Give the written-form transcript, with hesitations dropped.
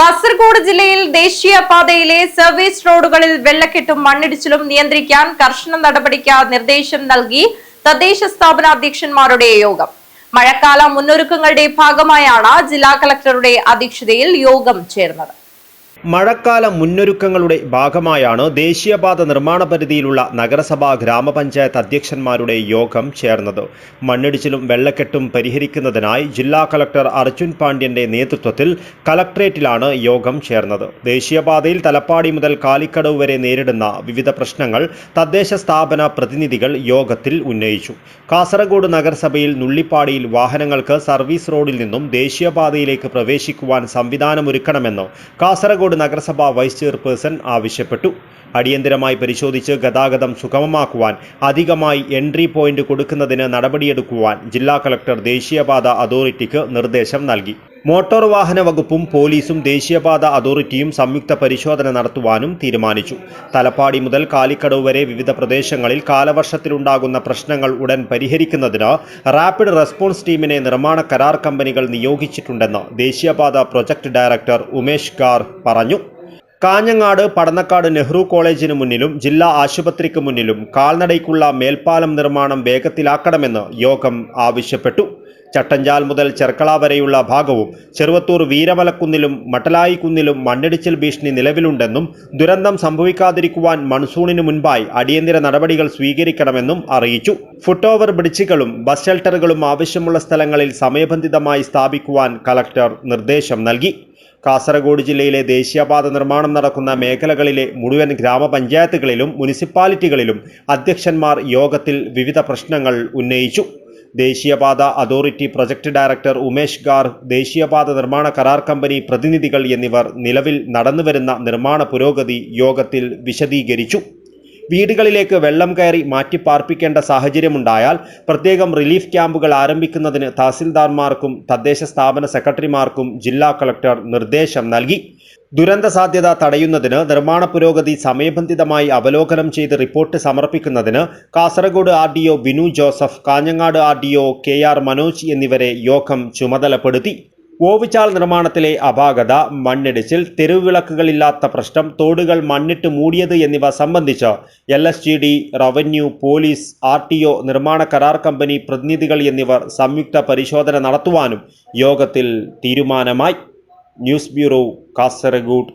കാസർഗോഡ് ജില്ലയിൽ ദേശീയപാതയിലെ സർവീസ് റോഡുകളിൽ വെള്ളക്കെട്ടും മണ്ണിടിച്ചിലും നിയന്ത്രിക്കാൻ കർശന നടപടിക്ക് നിർദ്ദേശം നൽകി തദ്ദേശ സ്ഥാപന അധ്യക്ഷന്മാരുടെ യോഗം. മഴക്കാല മുന്നൊരുക്കങ്ങളുടെ ഭാഗമായാണ് ജില്ലാ കളക്ടറുടെ അധ്യക്ഷതയിൽ യോഗം ചേർന്നത്. മഴക്കാല മുന്നൊരുക്കങ്ങളുടെ ഭാഗമായാണ് ദേശീയപാത നിർമ്മാണ പരിധിയിലുള്ള നഗരസഭാ ഗ്രാമപഞ്ചായത്ത് അധ്യക്ഷന്മാരുടെ യോഗം ചേർന്നത്. മണ്ണിടിച്ചിലും വെള്ളക്കെട്ടും പരിഹരിക്കുന്നതിനായി ജില്ലാ കളക്ടർ അർജുൻ പാണ്ഡ്യന്റെ നേതൃത്വത്തിൽ കളക്ട്രേറ്റിലാണ് യോഗം ചേർന്നത്. ദേശീയപാതയിൽ തലപ്പാടി മുതൽ കാലിക്കടവ് വരെ നേരിടുന്ന വിവിധ പ്രശ്നങ്ങൾ തദ്ദേശ സ്ഥാപന പ്രതിനിധികൾ യോഗത്തിൽ ഉന്നയിച്ചു. കാസർഗോഡ് നഗരസഭയിൽ നുള്ളിപ്പാടിയിൽ വാഹനങ്ങൾക്ക് സർവീസ് റോഡിൽ നിന്നും ദേശീയപാതയിലേക്ക് പ്രവേശിക്കുവാൻ സംവിധാനമൊരുക്കണമെന്ന് കാസർഗോഡ് നഗരസഭാ വൈസ് ചെയർപേഴ്സൺ ആവശ്യപ്പെട്ടു. അടിയന്തരമായി പരിശോധിച്ച് ഗതാഗതം സുഗമമാക്കുവാൻ അധികമായി എൻട്രി പോയിന്റ് കൊടുക്കുന്നതിന് നടപടിയെടുക്കുവാൻ ജില്ലാ കളക്ടർ ദേശീയപാത അതോറിറ്റിക്ക് നിർദ്ദേശം നൽകി. മോട്ടോർ വാഹന വകുപ്പും പോലീസും ദേശീയപാത അതോറിറ്റിയും സംയുക്ത പരിശോധന നടത്തുവാനും തീരുമാനിച്ചു. തലപ്പാടി മുതൽ കാലിക്കടവ് വരെ വിവിധ പ്രദേശങ്ങളിൽ കാലവർഷത്തിലുണ്ടാകുന്ന പ്രശ്നങ്ങൾ ഉടൻ പരിഹരിക്കുന്നതിന് റാപ്പിഡ് റെസ്പോൺസ് ടീമിനെ നിർമ്മാണ കരാർ കമ്പനികൾ നിയോഗിച്ചിട്ടുണ്ടെന്ന് ദേശീയപാത പ്രൊജക്ട് ഡയറക്ടർ ഉമേഷ് ഗാർ പറഞ്ഞു. കാഞ്ഞങ്ങാട് പടന്നക്കാട് നെഹ്റു കോളേജിന് മുന്നിലും ജില്ലാ ആശുപത്രിക്ക് മുന്നിലും കാൽനടയ്ക്കുള്ള മേൽപ്പാലം നിർമ്മാണം വേഗത്തിലാക്കണമെന്ന് യോഗം ആവശ്യപ്പെട്ടു. ചട്ടഞ്ചാൽ മുതൽ ചെർക്കള വരെയുള്ള ഭാഗവും ചെറുവത്തൂർ വീരമലക്കുന്നിലും മട്ടലായിക്കുന്നിലും മണ്ണിടിച്ചിൽ ഭീഷണി നിലവിലുണ്ടെന്നും ദുരന്തം സംഭവിക്കാതിരിക്കുവാൻ മൺസൂണിന് മുൻപായി അടിയന്തര നടപടികൾ സ്വീകരിക്കണമെന്നും അറിയിച്ചു. ഫുട് ഓവർ ബ്രിഡ്ജുകളും ബസ് ഷെൽട്ടറുകളും ആവശ്യമുള്ള സ്ഥലങ്ങളിൽ സമയബന്ധിതമായി സ്ഥാപിക്കുവാൻ കളക്ടർ നിർദ്ദേശം നൽകി. കാസർഗോഡ് ജില്ലയിലെ ദേശീയപാത നിർമ്മാണം നടക്കുന്ന മേഖലകളിലെ മുഴുവൻ ഗ്രാമപഞ്ചായത്തുകളിലും മുനിസിപ്പാലിറ്റികളിലും അധ്യക്ഷന്മാർ യോഗത്തിൽ വിവിധ പ്രശ്നങ്ങൾ ഉന്നയിച്ചു. ദേശീയപാത അതോറിറ്റി പ്രൊജക്ട് ഡയറക്ടർ ഉമേഷ് ഗാർ, ദേശീയപാത നിർമ്മാണ കരാർ കമ്പനി പ്രതിനിധികൾ എന്നിവർ നിലവിൽ നടന്നുവരുന്ന നിർമ്മാണ പുരോഗതി യോഗത്തിൽ വിശദീകരിച്ചു. വീടുകളിലേക്ക് വെള്ളം കയറി മാറ്റിപ്പാർപ്പിക്കേണ്ട സാഹചര്യമുണ്ടായാൽ പ്രത്യേകം റിലീഫ് ക്യാമ്പുകൾ ആരംഭിക്കുന്നതിന് തഹസിൽദാർമാർക്കും തദ്ദേശ സ്ഥാപന സെക്രട്ടറിമാർക്കും ജില്ലാ കളക്ടർ നിർദ്ദേശം നൽകി. ദുരന്ത സാധ്യത തടയുന്നതിന് നിർമ്മാണ പുരോഗതി സമയബന്ധിതമായി അവലോകനം ചെയ്ത് റിപ്പോർട്ട് സമർപ്പിക്കുന്നതിന് Kasaragod RDO Binu Joseph, Kanhangad RDO KR Manoj എന്നിവരെ യോഗം ചുമതലപ്പെടുത്തി. ഓവുചാൽ നിർമ്മാണത്തിലെ അപാകത, മണ്ണിടിച്ചിൽ, തെരുവ് വിളക്കുകളില്ലാത്ത പ്രശ്നം, തോടുകൾ മണ്ണിട്ട് മൂടിയത് എന്നിവ സംബന്ധിച്ച് LSGD, റവന്യൂ, പോലീസ്, RTO, നിർമ്മാണ കരാർ കമ്പനി പ്രതിനിധികൾ എന്നിവർ സംയുക്ത പരിശോധന നടത്തുവാനും യോഗത്തിൽ തീരുമാനമായി. News bureau, Kasaragod.